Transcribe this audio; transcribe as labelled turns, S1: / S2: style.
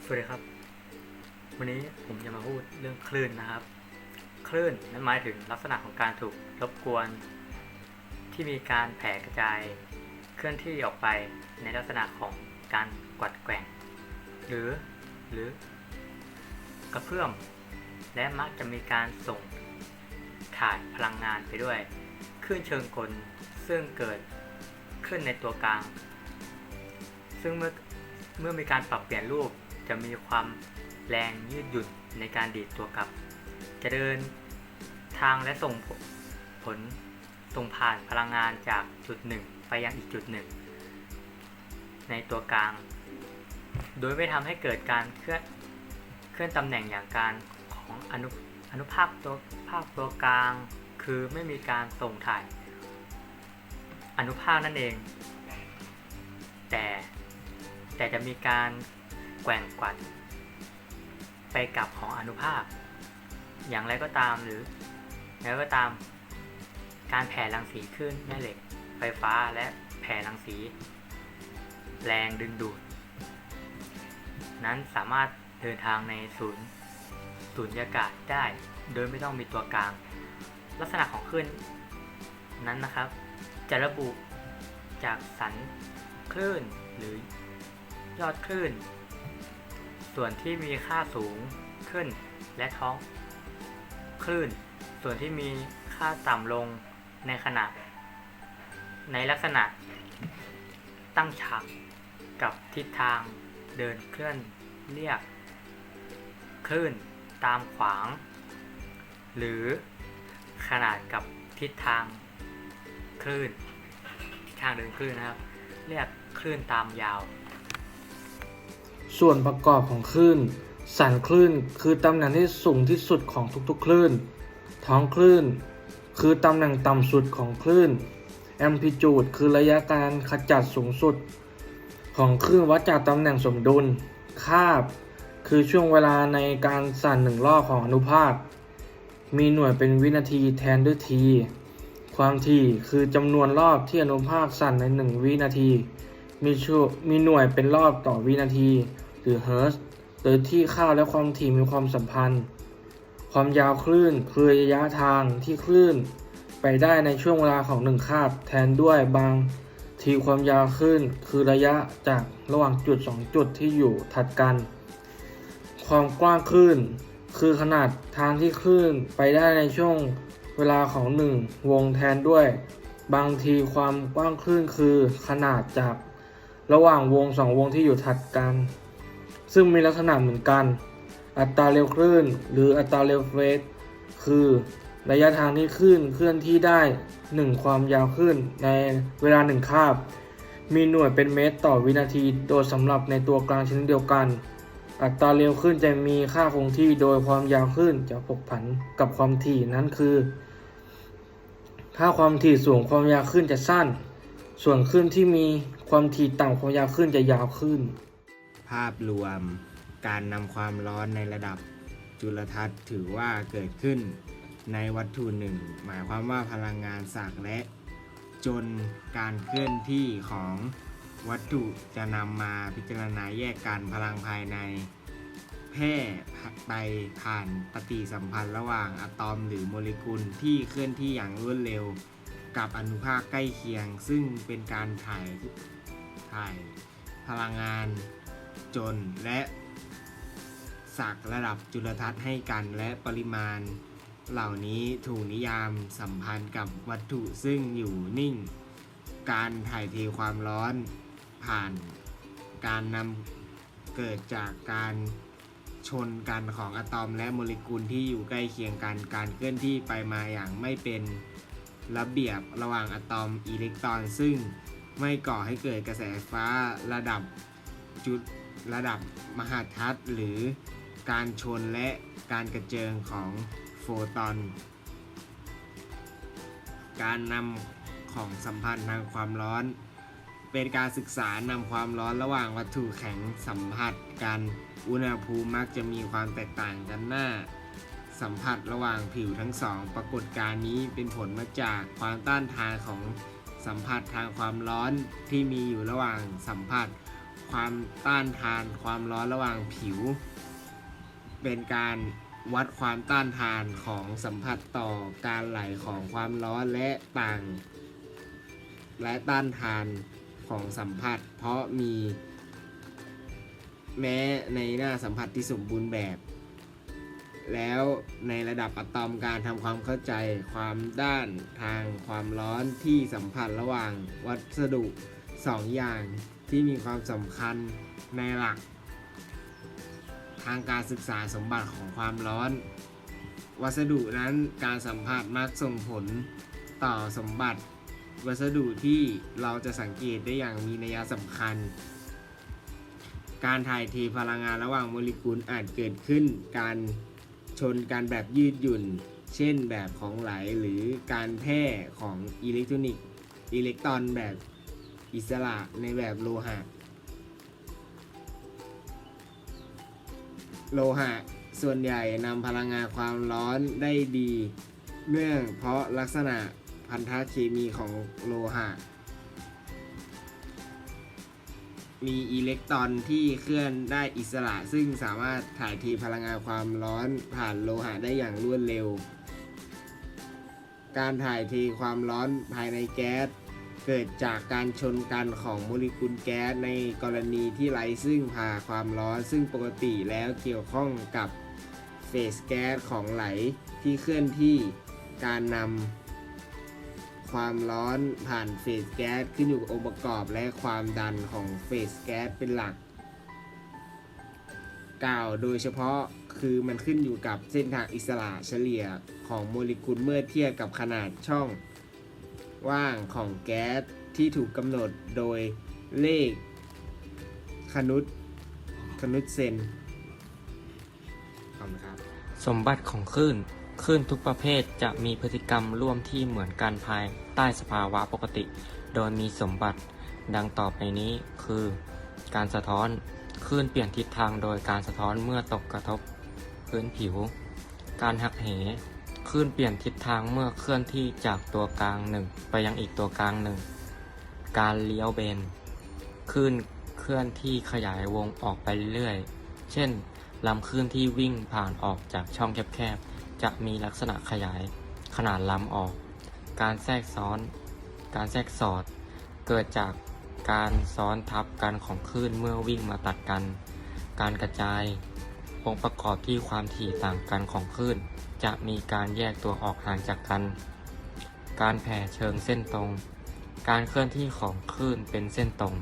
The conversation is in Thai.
S1: สวัสดีครับวันนี้ผมจะมาพูดเรื่องคลื่นนะครับคลื่นนั้นหมายถึงลักษณะของการถูกรบกวนที่มีการแผ่กระจายเคลื่อนที่ออกไปในลักษณะของการกวัดแกว่งหรือกระเพื่อมและมักจะมีการส่งถ่ายพลังงานไปด้วยคลื่นเชิงกลซึ่งเกิดขึ้นในตัวกลางซึ่งเมื่อมีการปรับเปลี่ยนรูปจะมีความแรงยืดหยุ่นในการดีดตัวกลับจะเดินทางและส่งผลส่งผ่านพลังงานจากจุดหนึ่งไปยังอีกจุดหนึ่งในตัวกลางโดยไม่ทำให้เกิดการเคลื่อนตำแหน่งอย่างการของอนุภาคตัวกลางคือไม่มีการส่งถ่ายอนุภาคนั่นเองแต่จะมีการแกว่งกวัดไปกลับของอนุภาคอย่างไรก็ตามการแผ่รังสีคลื่นแม่เหล็กไฟฟ้าและแผ่รังสีแรงดึงดูดนั้นสามารถเดินทางในสุญญากาศได้โดยไม่ต้องมีตัวกลางลักษณะของคลื่นนั้นนะครับจะระบุจากสันคลื่นหรือยอดคลื่นส่วนที่มีค่าสูงขึ้นและท้องคลื่นส่วนที่มีค่าต่ำลงในลักษณะตั้งฉากกับทิศทางเดินเคลื่อนเรียกคลื่นตามขวางหรือขนาดกับทิศทางคลื่นทางเดินคลื่นนะครับเรียกคลื่นตามยาว
S2: ส่วนประกอบของคลื่นสันคลื่นคือตำแหน่งที่สูงที่สุดของทุกๆคลื่นท้องคลื่นคือตำแหน่งต่ำสุดของคลื่นแอมพลิจูดคือระยะการขจัดสูงสุดของคลื่นวัดจากตำแหน่งสมดุลคาบคือช่วงเวลาในการสั่นหนึ่งรอบของอนุภาคมีหน่วยเป็นวินาทีแทนด้วยทีความถี่คือจำนวนรอบที่อนุภาคสั่นใน1วินาทีมีหน่วยเป็นรอบต่อวินาทีหรือเฮิร์ตซ์โดยที่ค่าและความถี่มีความสัมพันธ์ความยาวคลื่นคือระยะทางที่คลื่นไปได้ในช่วงเวลาของ1คาบแทนด้วยบางทีความยาวคลื่นคือระยะจากระหว่างจุด2จุดที่อยู่ถัดกันความกว้างคลื่นคือขนาดทางที่คลื่นไปได้ในช่วงเวลาของ1วงแทนด้วยบางทีความกว้างคลื่นคือขนาดจากระหว่างวง2วงที่อยู่ถัดกันซึ่งมีลักษณะเหมือนกันอัตราเร็วคลื่นหรืออัตราเร็วเฟสคือระยะทางที่คลื่นเคลื่อนที่ได้1ความยาวคลื่นในเวลา1คาบมีหน่วยเป็นเมตรต่อวินาทีโดยสำหรับในตัวกลางชนิดเดียวกันอัตราเร็วคลื่นจะมีค่าคงที่โดยความยาวคลื่นจะผกผันกับความถี่นั้นคือถ้าความถี่สูงความยาวคลื่นจะสั้นส่วนคลื่นที่มีความถี่ต่ำความยาวคลื่นจะยาวขึ้น
S3: ภาพรวมการนำความร้อนในระดับจุลทรรศน์ถือว่าเกิดขึ้นในวัตถุหนึ่งหมายความว่าพลังงานสักและจนการเคลื่อนที่ของวัตถุจะนำมาพิจารณาแยกกันพลังภายในแพร่ไปผ่านปฏิสัมพันธ์ระหว่างอะตอมหรือโมเลกุลที่เคลื่อนที่อย่างรวดเร็วกับอนุภาคใกล้เคียงซึ่งเป็นการถ่ายพลังงานจนและสักระดับจุลทรรศน์ให้กันและปริมาณเหล่านี้ถูกนิยามสัมพันธ์กับวัตถุซึ่งอยู่นิ่งการถ่ายเทความร้อนผ่านการนำเกิดจากการชนกันของอะตอมและโมเลกุลที่อยู่ใกล้เคียงกันการเคลื่อนที่ไปมาอย่างไม่เป็นระเบียบระหว่างอะตอมอิเล็กตรอนซึ่งไม่ก่อให้เกิดกระแสไฟฟ้าระดับมหาทัศน์หรือการชนและการกระเจิงของโฟตอนการนำของสัมพันธ์ทางความร้อนเป็นการศึกษานำความร้อนระหว่างวัตถุแข็งสัมผัสกันอุณหภูมิมักจะมีความแตกต่างกันหน้าสัมผัสระหว่างผิวทั้งสองปรากฏการณ์นี้เป็นผลมาจากความต้านทานของสัมผัสทางความร้อนที่มีอยู่ระหว่างสัมผัส ความต้านทานความร้อนระหว่างผิว เป็นการวัดความต้านทานของสัมผัสต่อการไหลของความร้อนและต้านทานของสัมผัส เพราะมีแม้ในหน้าสัมผัสที่สมบูรณ์แบบ แล้วในระดับอะตอมการทำความเข้าใจความด้านทางความร้อนที่สัมผัสระหว่างวัสดุ2 อย่างที่มีความสำคัญในหลักทางการศึกษาสมบัติของความร้อน วัสดุนั้นการสัมผัสมักส่งผลต่อสมบัติวัสดุที่เราจะสังเกตได้อย่างมีนัยสำคัญ การถ่ายเทพลังงานระหว่างโมเลกุลอาจเกิดขึ้นการชนกันแบบยืดหยุ่น เช่นแบบของไหลหรือการแพร่ของอิเล็กตรอนแบบอิสระในแบบโลหะส่วนใหญ่นำพลังงานความร้อนได้ดีเนื่องเพราะลักษณะพันธเคมีของโลหะมีอิเล็กตรอนที่เคลื่อนได้อิสระซึ่งสามารถถ่ายเทพลังงานความร้อนผ่านโลหะได้อย่างรวดเร็วการถ่ายเทความร้อนภายในแก๊สเกิดจากการชนกันของโมเลกุลแก๊สในกรณีที่ไร้ซึ่งพาความร้อนซึ่งปกติแล้วเกี่ยวข้องกับเฟสแก๊สของไหลที่เคลื่อนที่การนำความร้อนผ่านเฟสแก๊สขึ้นอยู่กับองค์ประกอบและความดันของเฟสแก๊สเป็นหลักกล่าวโดยเฉพาะคือมันขึ้นอยู่กับเส้นทางอิสระเฉลี่ยของโมเลกุลเมื่อเทียบกับขนาดช่องว่างของแก๊สที่ถูกกำหนดโดยเลขคนุตเซนขอบคุณครับ
S4: สมบัติของคลื่นทุกประเภทจะมีพฤติกรรมร่วมที่เหมือนกันภายใต้สภาวะปกติ โดยมีสมบัติดังต่อไปนี้คือ การสะท้อนคลื่นเปลี่ยนทิศทางโดยการสะท้อนเมื่อตกกระทบพื้นผิว การหักเหคลื่นเปลี่ยนทิศทางเมื่อเคลื่อนที่จากตัวกลางหนึ่งไปยังอีกตัวกลางหนึ่ง การเลี้ยวเบนคลื่นเคลื่อนที่ขยายวงออกไปเรื่อยๆเช่นลำคลื่นที่วิ่งผ่านออกจากช่องแคบๆจะมีลักษณะขยายขนาดลำออก การแทรกสอดเกิดจากการซ้อนทับกันของคลื่นเมื่อวิ่งมาตัดกัน การกระจายองค์ประกอบที่ความถี่ต่างกันของคลื่นจะมีการแยกตัวออกห่างจากกัน การแผ่เชิงเส้นตรงการเคลื่อนที่ของคลื่นเป็นเส้นตรง